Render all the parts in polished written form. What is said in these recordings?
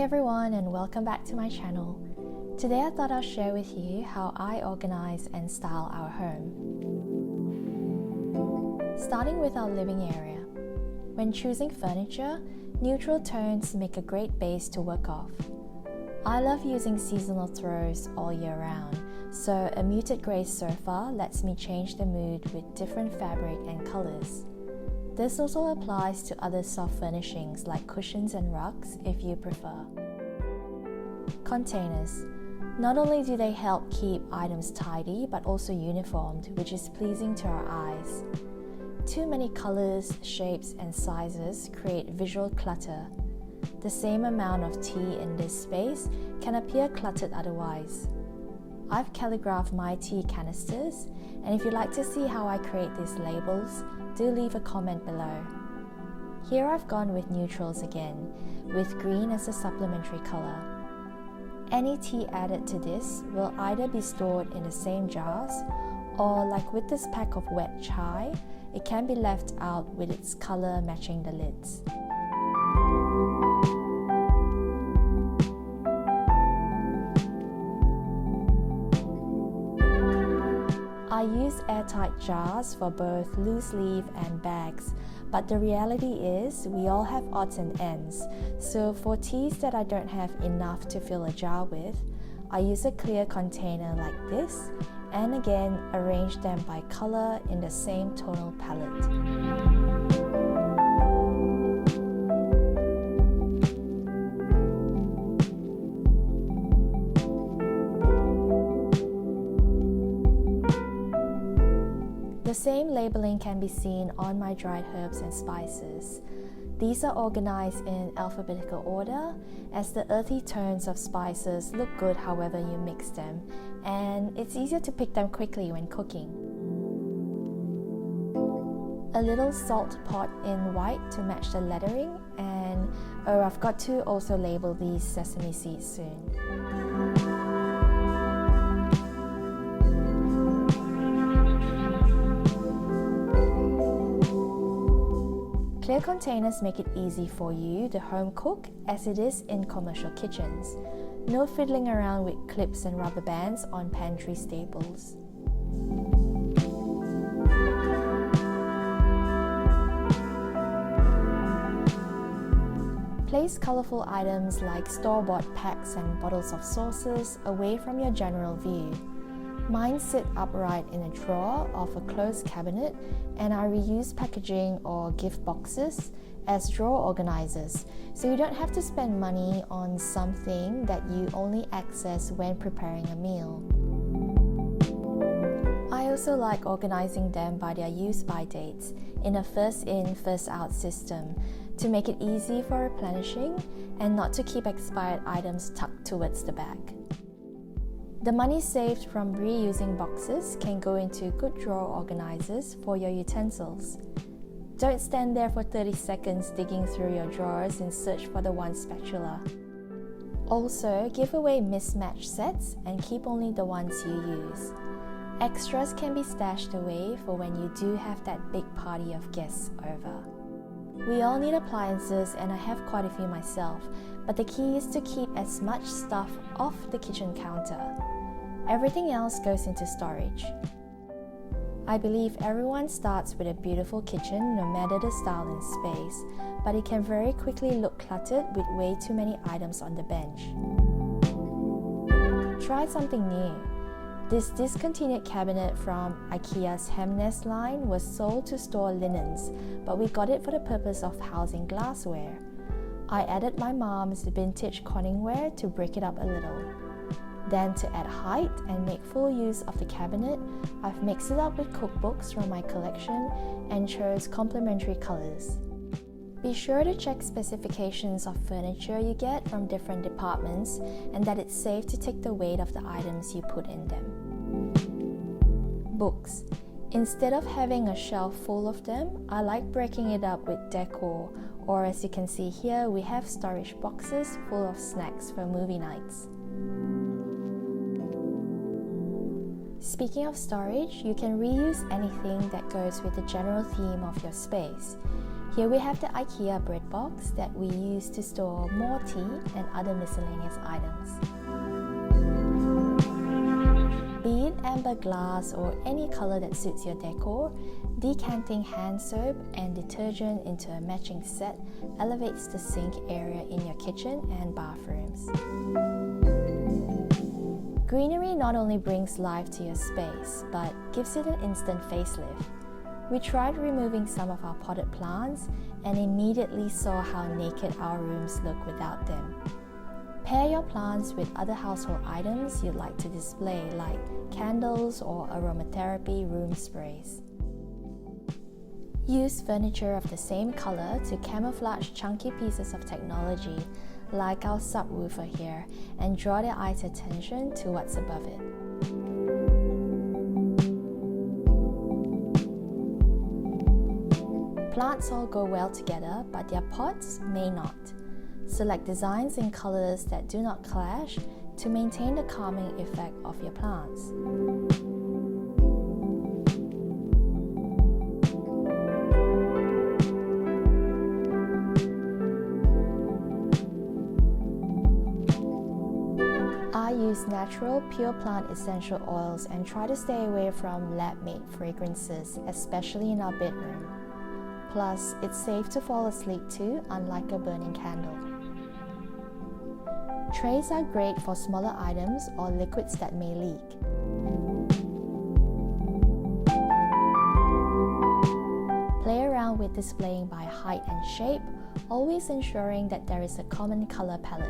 everyone, and welcome back to my channel. Today I thought I'll share with you how I organize and style our home. Starting with our living area. When choosing furniture, neutral tones make a great base to work off. I love using seasonal throws all year round, so a muted grey sofa lets me change the mood with different fabric and colours. This also applies to other soft furnishings like cushions and rugs if you prefer. Containers. Not only do they help keep items tidy but also uniformed, which is pleasing to our eyes. Too many colours, shapes and sizes create visual clutter. The same amount of tea in this space can appear cluttered otherwise. I've calligraphed my tea canisters, and if you'd like to see how I create these labels, do leave a comment below. Here I've gone with neutrals again, with green as a supplementary colour. Any tea added to this will either be stored in the same jars, or like with this pack of wet chai, it can be left out with its colour matching the lids. I use airtight jars for both loose leaf and bags, but the reality is we all have odds and ends, so for teas that I don't have enough to fill a jar with, I use a clear container like this, and again arrange them by colour in the same tonal palette. The same labelling can be seen on my dried herbs and spices. These are organised in alphabetical order, as the earthy tones of spices look good however you mix them, and it's easier to pick them quickly when cooking. A little salt pot in white to match the lettering, and I've got to also label these sesame seeds soon. Clear containers make it easy for you to home cook as it is in commercial kitchens. No fiddling around with clips and rubber bands on pantry staples. Place colourful items like store-bought packs and bottles of sauces away from your general view. Mine sit upright in a drawer of a closed cabinet, and I reuse packaging or gift boxes as drawer organizers, so you don't have to spend money on something that you only access when preparing a meal. I also like organizing them by their use-by dates in a first-in, first-out system to make it easy for replenishing and not to keep expired items tucked towards the back. The money saved from reusing boxes can go into good drawer organizers for your utensils. Don't stand there for 30 seconds digging through your drawers in search for the one spatula. Also, give away mismatched sets and keep only the ones you use. Extras can be stashed away for when you do have that big party of guests over. We all need appliances, and I have quite a few myself, but the key is to keep as much stuff off the kitchen counter. Everything else goes into storage. I believe everyone starts with a beautiful kitchen no matter the style and space, but it can very quickly look cluttered with way too many items on the bench. Try something new. This discontinued cabinet from IKEA's Hemnes line was sold to store linens, but we got it for the purpose of housing glassware. I added my mom's vintage Corningware to break it up a little. Then, to add height and make full use of the cabinet, I've mixed it up with cookbooks from my collection and chose complementary colours. Be sure to check specifications of furniture you get from different departments and that it's safe to take the weight of the items you put in them. Books. Instead of having a shelf full of them, I like breaking it up with decor, or as you can see here, we have storage boxes full of snacks for movie nights. Speaking of storage, you can reuse anything that goes with the general theme of your space. Here we have the IKEA bread box that we use to store more tea and other miscellaneous items. Be it amber glass or any color that suits your decor, decanting hand soap and detergent into a matching set elevates the sink area in your kitchen and bathrooms. Greenery not only brings life to your space, but gives it an instant facelift. We tried removing some of our potted plants and immediately saw how naked our rooms look without them. Pair your plants with other household items you'd like to display, like candles or aromatherapy room sprays. Use furniture of the same color to camouflage chunky pieces of technology, like our subwoofer here, and draw the eye's attention to what's above it. Plants all go well together, but their pots may not. Select designs and colors that do not clash to maintain the calming effect of your plants. I use natural, pure plant essential oils and try to stay away from lab-made fragrances, especially in our bedroom. Plus, it's safe to fall asleep to, unlike a burning candle. Trays are great for smaller items or liquids that may leak. Play around with displaying by height and shape, always ensuring that there is a common color palette.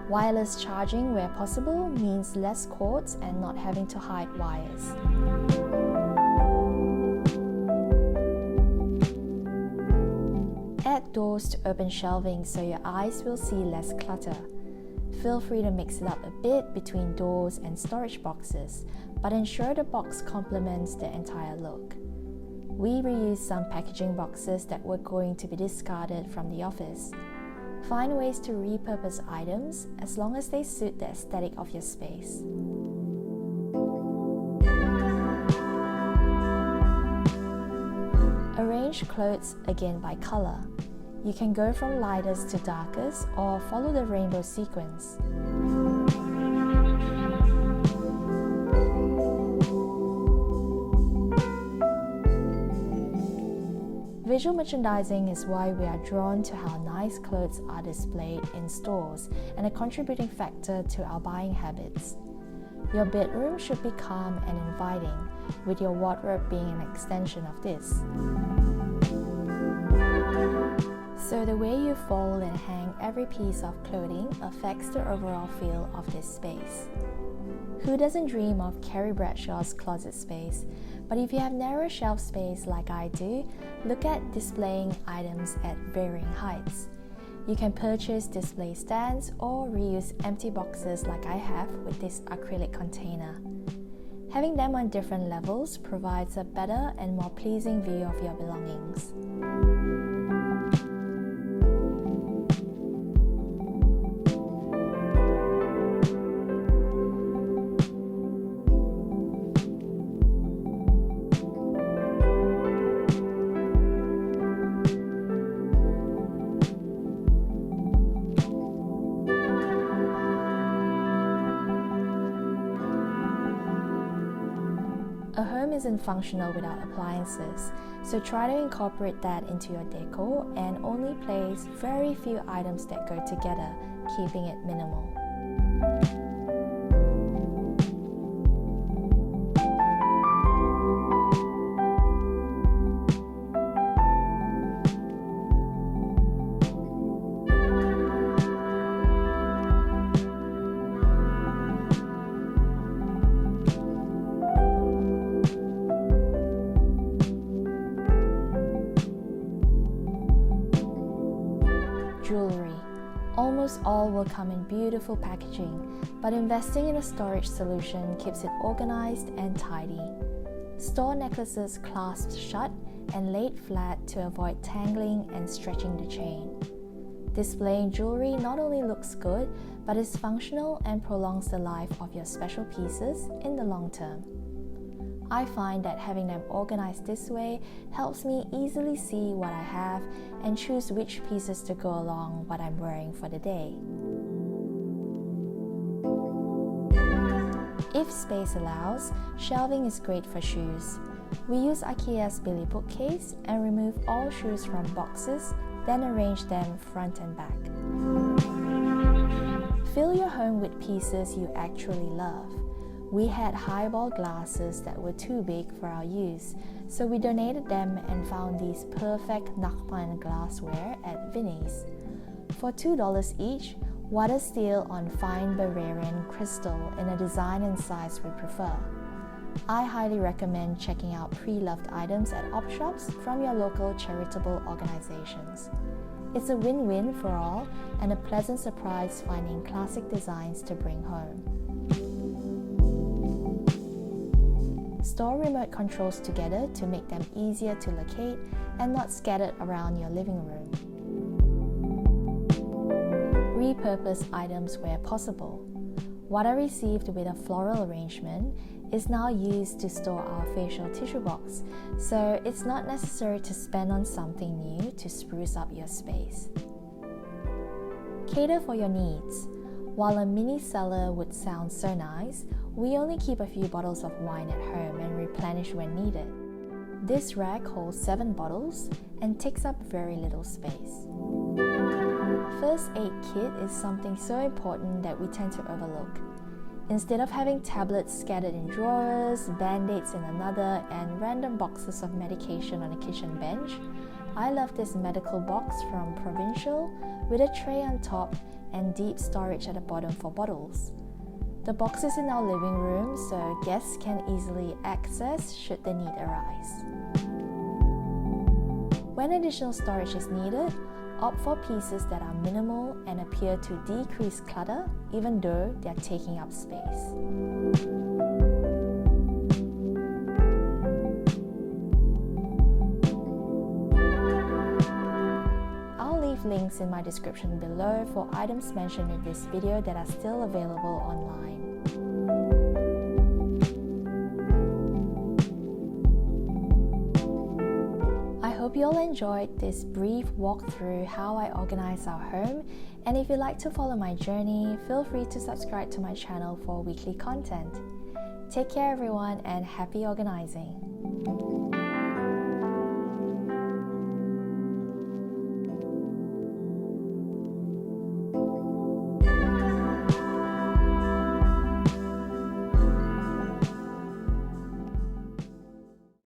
Wireless charging where possible means less cords and not having to hide wires. Add doors to open shelving so your eyes will see less clutter. Feel free to mix it up a bit between doors and storage boxes, but ensure the box complements the entire look. We reused some packaging boxes that were going to be discarded from the office. Find ways to repurpose items as long as they suit the aesthetic of your space. Arrange clothes again by color. You can go from lightest to darkest or follow the rainbow sequence. Visual merchandising is why we are drawn to how nice clothes are displayed in stores and a contributing factor to our buying habits. Your bedroom should be calm and inviting, with your wardrobe being an extension of this. So the way you fold and hang every piece of clothing affects the overall feel of this space. Who doesn't dream of Carrie Bradshaw's closet space? But if you have narrow shelf space like I do, look at displaying items at varying heights. You can purchase display stands or reuse empty boxes like I have with this acrylic container. Having them on different levels provides a better and more pleasing view of your belongings. A home isn't functional without appliances, so try to incorporate that into your decor and only place very few items that go together, keeping it minimal. Jewelry. Almost all will come in beautiful packaging, but investing in a storage solution keeps it organized and tidy. Store necklaces clasped shut and laid flat to avoid tangling and stretching the chain. Displaying jewelry not only looks good, but is functional and prolongs the life of your special pieces in the long term. I find that having them organized this way helps me easily see what I have and choose which pieces to go along what I'm wearing for the day. If space allows, shelving is great for shoes. We use IKEA's Billy bookcase and remove all shoes from boxes, then arrange them front and back. Fill your home with pieces you actually love. We had highball glasses that were too big for our use, so we donated them and found these perfect Nachbarn glassware at Vinnie's. For $2 each, water steel on fine Bavarian crystal in a design and size we prefer. I highly recommend checking out pre-loved items at op shops from your local charitable organizations. It's a win-win for all and a pleasant surprise finding classic designs to bring home. Store remote controls together to make them easier to locate and not scattered around your living room. Repurpose items where possible. What I received with a floral arrangement is now used to store our facial tissue box, so it's not necessary to spend on something new to spruce up your space. Cater for your needs. While a mini cellar would sound so nice, we only keep a few bottles of wine at home and replenish when needed. This rack holds 7 bottles and takes up very little space. First aid kit is something so important that we tend to overlook. Instead of having tablets scattered in drawers, band-aids in another, and random boxes of medication on a kitchen bench, I love this medical box from Provincial with a tray on top and deep storage at the bottom for bottles. The box is in our living room, so guests can easily access should the need arise. When additional storage is needed, opt for pieces that are minimal and appear to decrease clutter even though they are taking up space. I'll leave links in my description below for items mentioned in this video that are still available online. I hope you all enjoyed this brief walkthrough how I organize our home, and if you'd like to follow my journey, feel free to subscribe to my channel for weekly content. Take care everyone and happy organizing!